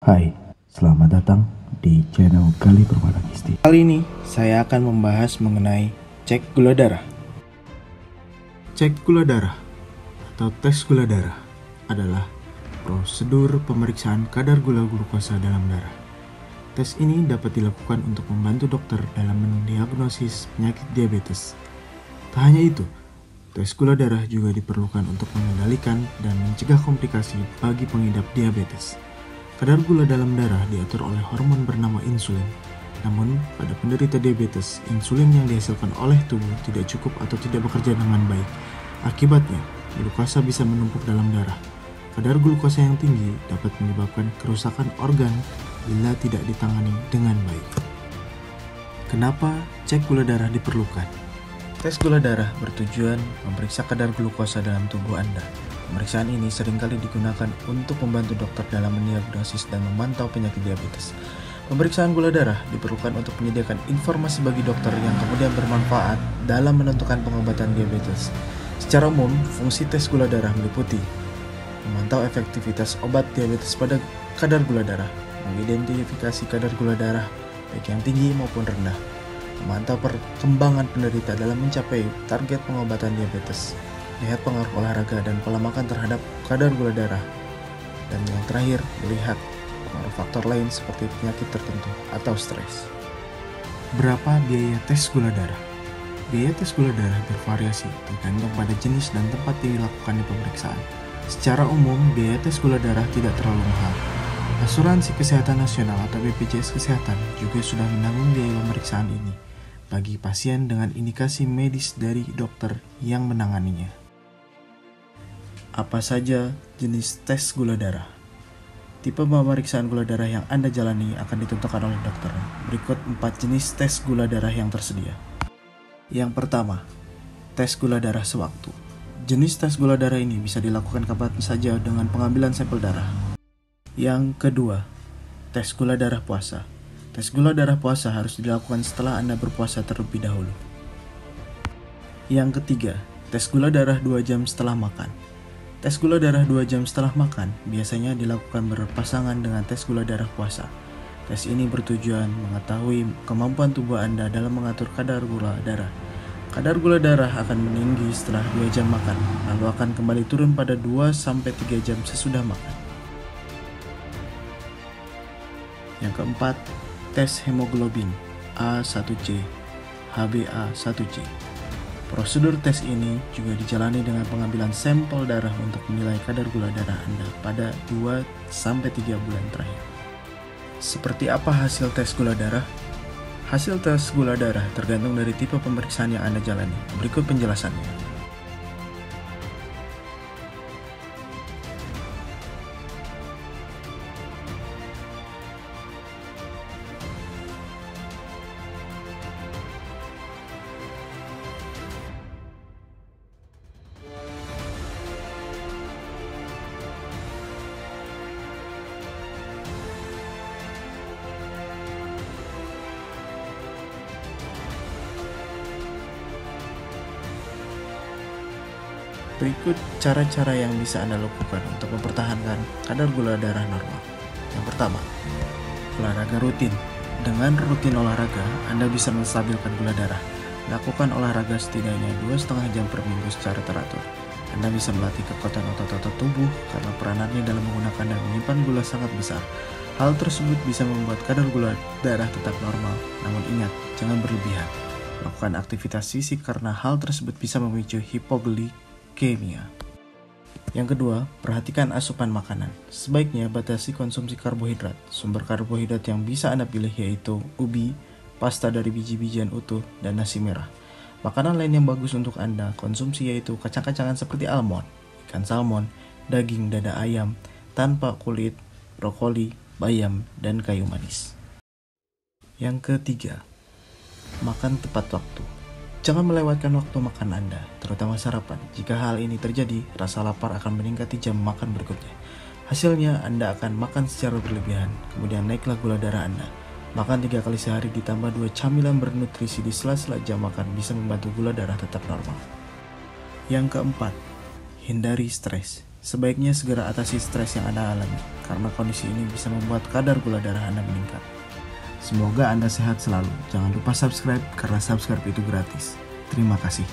Hai, selamat datang di channel Gali Permana Gisti. Kali ini saya akan membahas mengenai cek gula darah. Cek gula darah atau tes gula darah adalah prosedur pemeriksaan kadar gula glukosa dalam darah. Tes ini dapat dilakukan untuk membantu dokter dalam mendiagnosis penyakit diabetes. Tak hanya itu, tes gula darah juga diperlukan untuk mengendalikan dan mencegah komplikasi bagi pengidap diabetes. Kadar gula dalam darah diatur oleh hormon bernama insulin. Namun, pada penderita diabetes, insulin yang dihasilkan oleh tubuh tidak cukup atau tidak bekerja dengan baik. Akibatnya, glukosa bisa menumpuk dalam darah. Kadar glukosa yang tinggi dapat menyebabkan kerusakan organ bila tidak ditangani dengan baik. Kenapa cek gula darah diperlukan? Tes gula darah bertujuan memeriksa kadar glukosa dalam tubuh Anda. Pemeriksaan ini seringkali digunakan untuk membantu dokter dalam mendiagnosis dan memantau penyakit diabetes. Pemeriksaan gula darah diperlukan untuk menyediakan informasi bagi dokter yang kemudian bermanfaat dalam menentukan pengobatan diabetes. Secara umum, fungsi tes gula darah meliputi memantau efektivitas obat diabetes pada kadar gula darah, mengidentifikasi kadar gula darah baik yang tinggi maupun rendah, memantau perkembangan penderita dalam mencapai target pengobatan diabetes, lihat pengaruh olahraga dan pola makan terhadap kadar gula darah, dan yang terakhir, melihat pengaruh faktor lain seperti penyakit tertentu atau stres. Berapa biaya tes gula darah? Biaya tes gula darah bervariasi tergantung pada jenis dan tempat dilakukannya pemeriksaan. Secara umum, biaya tes gula darah tidak terlalu mahal. Asuransi Kesehatan Nasional atau BPJS Kesehatan juga sudah menanggung biaya pemeriksaan ini bagi pasien dengan indikasi medis dari dokter yang menanganinya. Apa saja jenis tes gula darah? Tipe pemeriksaan gula darah yang Anda jalani akan ditentukan oleh dokter. Berikut 4 jenis tes gula darah yang tersedia. Yang pertama, tes gula darah sewaktu. Jenis tes gula darah ini bisa dilakukan kapan saja dengan pengambilan sampel darah. Yang kedua, tes gula darah puasa. Tes gula darah puasa harus dilakukan setelah Anda berpuasa terlebih dahulu. Yang ketiga, tes gula darah 2 jam setelah makan. Tes gula darah 2 jam setelah makan biasanya dilakukan berpasangan dengan tes gula darah puasa. Tes ini bertujuan mengetahui kemampuan tubuh Anda dalam mengatur kadar gula darah. Kadar gula darah akan meninggi setelah 2 jam makan, lalu akan kembali turun pada 2-3 jam sesudah makan. Yang keempat, tes hemoglobin A1C, HbA1c. Prosedur tes ini juga dijalani dengan pengambilan sampel darah untuk menilai kadar gula darah Anda pada 2-3 bulan terakhir. Seperti apa hasil tes gula darah? Hasil tes gula darah tergantung dari tipe pemeriksaan yang Anda jalani. Berikut penjelasannya. Berikut cara-cara yang bisa Anda lakukan untuk mempertahankan kadar gula darah normal. Yang pertama, olahraga rutin. Dengan rutin olahraga, Anda bisa menstabilkan gula darah. Lakukan olahraga setidaknya 2,5 jam per minggu secara teratur. Anda bisa melatih kekuatan otot-otot tubuh karena peranannya dalam menggunakan dan menyimpan gula sangat besar. Hal tersebut bisa membuat kadar gula darah tetap normal, namun ingat, jangan berlebihan. Lakukan aktivitas fisik karena hal tersebut bisa memicu hipoglikemia. Yang kedua, perhatikan asupan makanan. Sebaiknya batasi konsumsi karbohidrat. Sumber karbohidrat yang bisa Anda pilih yaitu ubi, pasta dari biji-bijian utuh, dan nasi merah. Makanan lain yang bagus untuk Anda konsumsi yaitu kacang-kacangan seperti almond, ikan salmon, daging dada ayam tanpa kulit, brokoli, bayam, dan kayu manis. Yang ketiga, makan tepat waktu. Jangan melewatkan waktu makan Anda, terutama sarapan. Jika hal ini terjadi, rasa lapar akan meningkat di jam makan berikutnya. Hasilnya, Anda akan makan secara berlebihan, kemudian naiklah gula darah Anda. Makan 3 kali sehari ditambah 2 camilan bernutrisi di sela-sela jam makan bisa membantu gula darah tetap normal. Yang keempat, hindari stres. Sebaiknya segera atasi stres yang Anda alami, karena kondisi ini bisa membuat kadar gula darah Anda meningkat. Semoga Anda sehat selalu. Jangan lupa subscribe, karena subscribe itu gratis. Terima kasih.